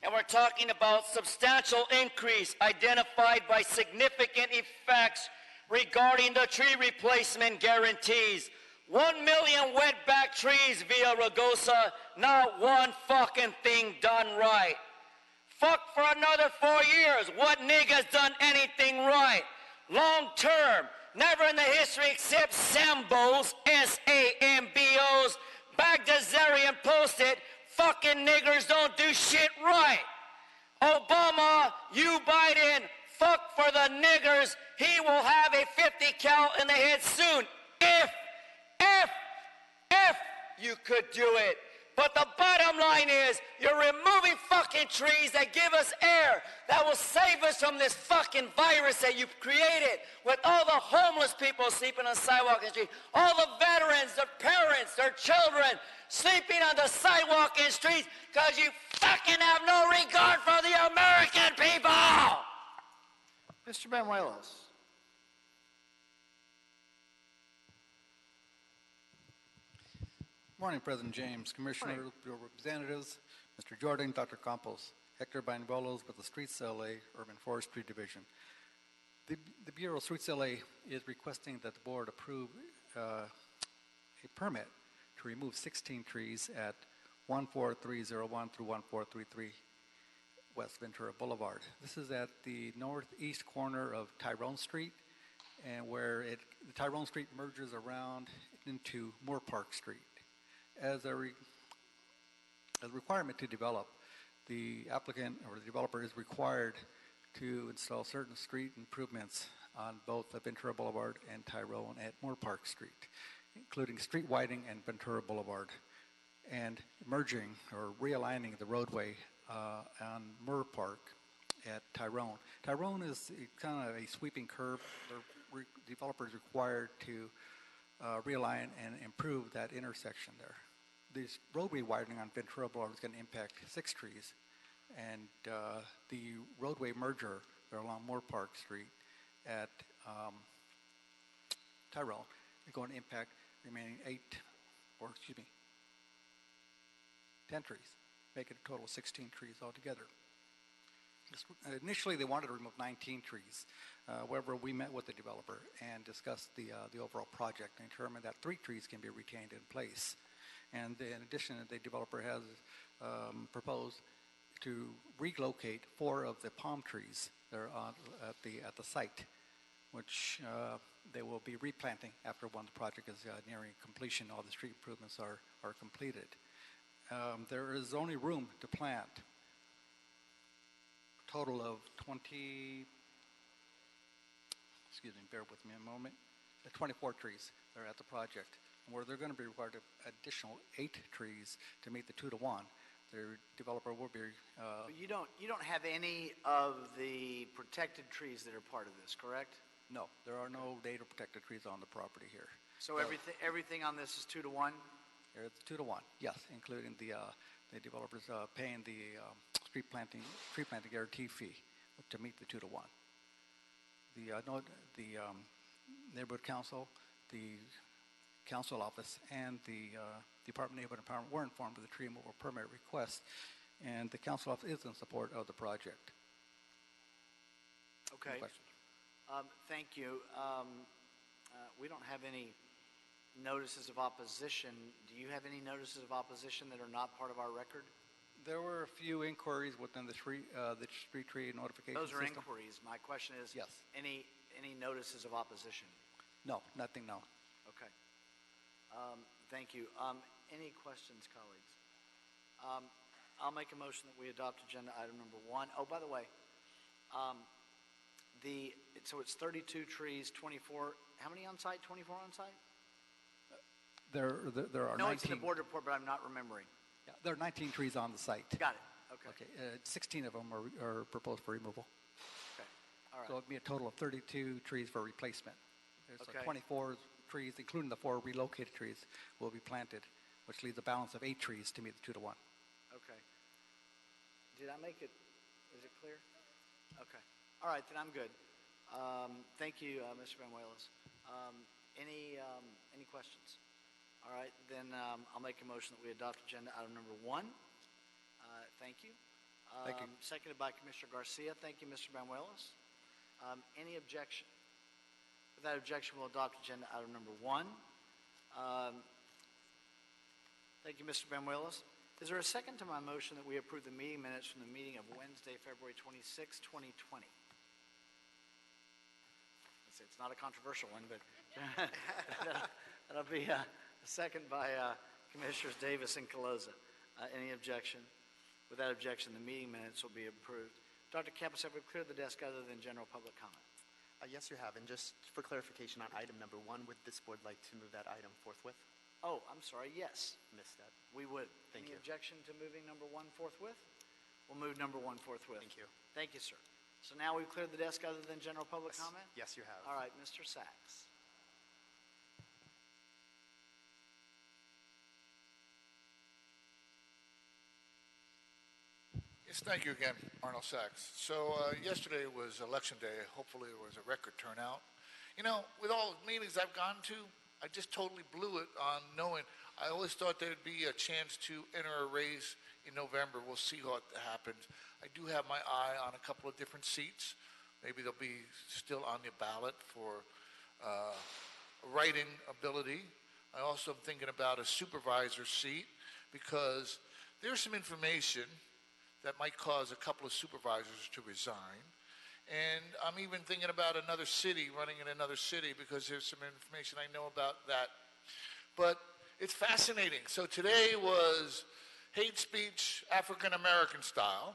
[SPEAKER 18] and we're talking about substantial increase identified by significant effects regarding the tree replacement guarantees. 1 million wetback trees via Ragosa, not one fucking thing done right. Fuck for another 4 years. What nigga's done anything right? Long term, never in the history except Sambos, S-A-M-B-Os, Bagdasarian posted, fucking niggers don't do shit right. Obama, you Biden, fuck for the niggers. He will have a 50 cal in the head soon. If you could do it. But the bottom line is, you're removing fucking trees that give us air, that will save us from this fucking virus that you've created, with all the homeless people sleeping on the sidewalk and street, all the veterans, their parents, their children, sleeping on the sidewalk and streets, because you fucking have no regard for the American people!
[SPEAKER 1] Mr. Banuelos.
[SPEAKER 20] Morning, President James, Commissioner, Bureau Representatives, Mr. Jordan, Dr. Campos, Hector Banuelos with the Streets LA Urban Forestry Division. The Bureau of Streets LA is requesting that the board approve a permit to remove 16 trees at 14301 through 1433 West Ventura Boulevard. This is at the northeast corner of Tyrone Street, and where the Tyrone Street merges around into Moore Park Street. As a requirement to develop, the applicant or the developer is required to install certain street improvements on both Ventura Boulevard and Tyrone at Moore Park Street, including street widening and Ventura Boulevard, and merging or realigning the roadway on Moore Park at Tyrone. Tyrone is kind of a sweeping curve. The developer is required to realign and improve that intersection there. This roadway widening on Ventura Boulevard is going to impact 6 trees, and the roadway merger along Moore Park Street at Tyrone is going to impact remaining 10 trees, making a total of 16 trees altogether. Initially, they wanted to remove 19 trees. However, we met with the developer and discussed the overall project and determined that 3 trees can be retained in place. And in addition, the developer has proposed to relocate 4 of the palm trees that are at the site, which they will be replanting after when the project is nearing completion. All the street improvements are completed. There is only room to plant a total of 20, excuse me, bear with me a moment, 24 trees that are at the project, where they're going to be required additional 8 trees to meet the 2-to-1. Their developer will be.
[SPEAKER 1] But you don't have any of the protected trees that are part of this, correct?
[SPEAKER 20] No, there are no data protected trees on the property here.
[SPEAKER 1] So everything on this is 2-to-1?
[SPEAKER 20] It's 2-to-1, yes, including the developers paying the street planting guarantee fee to meet the 2-to-1. The neighborhood council, the council office, and the Department of Neighborhood Empowerment were informed of the tree removal permit request, and the council office is in support of the project.
[SPEAKER 1] Okay. Thank you. We don't have any notices of opposition. Do you have any notices of opposition that are not part of our record?
[SPEAKER 20] There were a few inquiries within the street tree notification
[SPEAKER 1] Those are
[SPEAKER 20] system.
[SPEAKER 1] inquiries. My question is,
[SPEAKER 20] yes.
[SPEAKER 1] Any notices of opposition?
[SPEAKER 20] No, nothing, no.
[SPEAKER 1] Okay. Thank you. Any questions, colleagues? I'll make a motion that we adopt agenda item number 1. Oh, by the way, so it's 32 trees, 24. How many on site? 24 on site?
[SPEAKER 20] There are 19.
[SPEAKER 1] No, it's in the board report, but I'm not remembering.
[SPEAKER 20] Yeah, there are 19 trees on the site.
[SPEAKER 1] Got it. Okay.
[SPEAKER 20] 16 of them are proposed for removal.
[SPEAKER 1] Okay. All right.
[SPEAKER 20] So it'd be a total of 32 trees for replacement. There's
[SPEAKER 1] Okay.
[SPEAKER 20] 24 trees, including the 4 relocated trees, will be planted, which leaves a balance of 8 trees to meet the 2-to-1.
[SPEAKER 1] Okay. Did I make it? Is it clear? Okay. All right, then I'm good. Thank you, Mr. Banuelos. Any questions? All right, then I'll make a motion that we adopt agenda item number 1. Thank you.
[SPEAKER 20] Thank you.
[SPEAKER 1] Seconded by Commissioner Garcia. Thank you, Mr. Banuelos. Any objection? Without objection, we'll adopt agenda item number 1. Thank you, Mr. Banuelos. Is there a second to my motion that we approve the meeting minutes from the meeting of Wednesday, February 26, 2020? It's not a controversial one, but that'll be a second by Commissioners Davis and Caloza. Any objection? Without objection, the meeting minutes will be approved. Dr. Campos, have we cleared the desk other than general public comment?
[SPEAKER 2] Yes, you have. And just for clarification on item number 1, would this board like to move that item forthwith?
[SPEAKER 1] Oh, I'm sorry. Yes.
[SPEAKER 2] Missed that.
[SPEAKER 1] We would.
[SPEAKER 2] Thank
[SPEAKER 1] Any
[SPEAKER 2] you.
[SPEAKER 1] objection to moving number 1 forthwith? We'll move number 1 forthwith.
[SPEAKER 2] Thank you.
[SPEAKER 1] Thank you, sir. So now we've cleared the desk other than general public comment?
[SPEAKER 2] Yes, you have.
[SPEAKER 1] All right, Mr. Sachs.
[SPEAKER 19] Yes, thank you again, Arnold Sachs. So yesterday was election day. Hopefully there was a record turnout. You know, with all the meetings I've gone to, I just totally blew it on knowing. I always thought there'd be a chance to enter a race in November. We'll see what happens. I do have my eye on a couple of different seats. Maybe they'll be still on the ballot for writing ability. I also am thinking about a supervisor seat because there's some information that might cause a couple of supervisors to resign. And I'm even thinking about another city, running in another city, because there's some information I know about that. But it's fascinating. So today was hate speech African American style.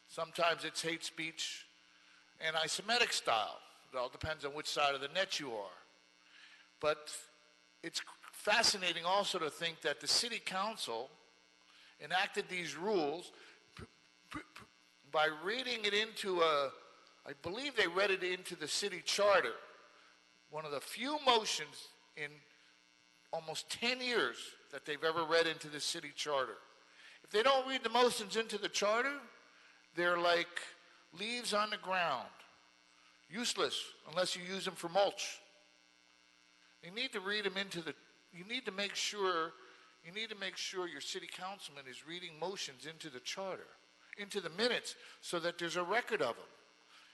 [SPEAKER 19] Sometimes it's hate speech anti-Semitic style. It all depends on which side of the net you are. But it's fascinating also to think that the city council enacted these rules by reading it into I believe they read it into the city charter. One of the few motions in almost 10 years that they've ever read into the city charter. If they don't read the motions into the charter, they're like leaves on the ground, useless unless you use them for mulch. You need to read them into the, you need to make sure your city councilman is reading motions into the charter, into the minutes, so that there's a record of them.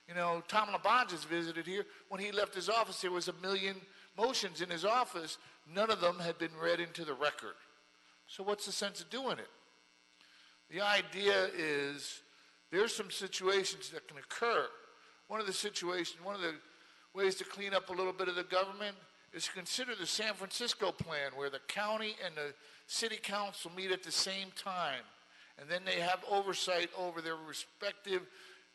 [SPEAKER 19] You know, Tom LaBonge has visited here. When he left his office, there was 1 million motions in his office. None of them had been read into the record. So what's the sense of doing it? The idea is there's some situations that can occur. One of the ways to clean up a little bit of the government is to consider the San Francisco plan, where the county and the city council meet at the same time. And then they have oversight over their respective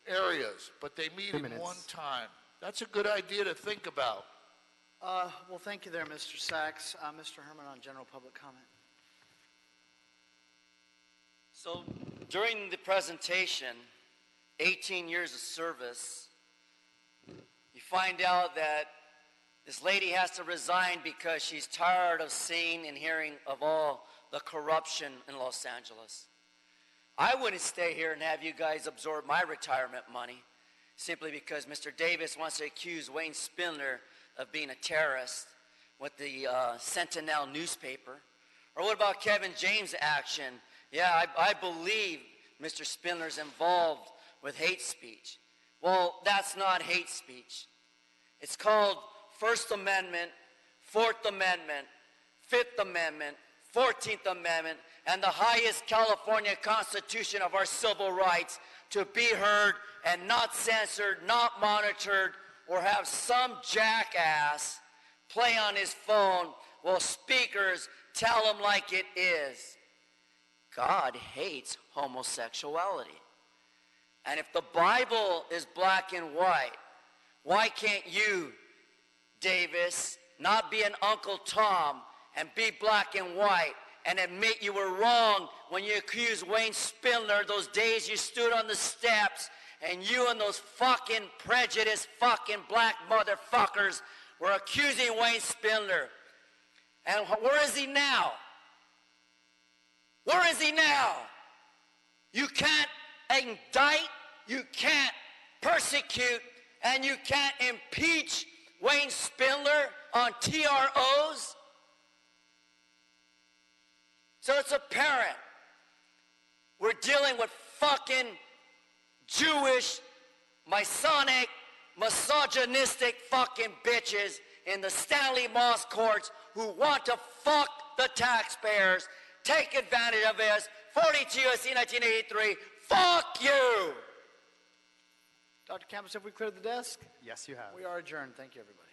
[SPEAKER 19] areas, but they meet in one time. That's a good idea to think about.
[SPEAKER 1] Well, thank you there, Mr. Sachs. Mr. Herman on general public comment.
[SPEAKER 18] So during the presentation, 18 years of service, you find out that this lady has to resign because she's tired of seeing and hearing of all the corruption in Los Angeles. I wouldn't stay here and have you guys absorb my retirement money simply because Mr. Davis wants to accuse Wayne Spindler of being a terrorist with the Sentinel newspaper. Or what about Kevin James' action? Yeah, I believe Mr. Spindler's involved with hate speech. Well, that's not hate speech. It's called First Amendment, Fourth Amendment, Fifth Amendment, 14th Amendment, and the highest California Constitution of our civil rights to be heard and not censored, not monitored, or have some jackass play on his phone while speakers tell him like it is. God hates homosexuality. And if the Bible is black and white, why can't you, Davis, not be an Uncle Tom and be black and white and admit you were wrong when you accused Wayne Spindler those days you stood on the steps and you and those fucking prejudiced fucking black motherfuckers were accusing Wayne Spindler? And where is he now? Where is he now? You can't indict, you can't persecute, and you can't impeach Wayne Spindler on TROs? So it's apparent we're dealing with fucking Jewish, Masonic, misogynistic fucking bitches in the Stanley Moss courts who want to fuck the taxpayers, take advantage of us. 42 U.S.C. 1983, fuck you!
[SPEAKER 1] Dr. Campos, have we cleared the desk?
[SPEAKER 2] Yes, you have.
[SPEAKER 1] We are adjourned. Thank you, everybody.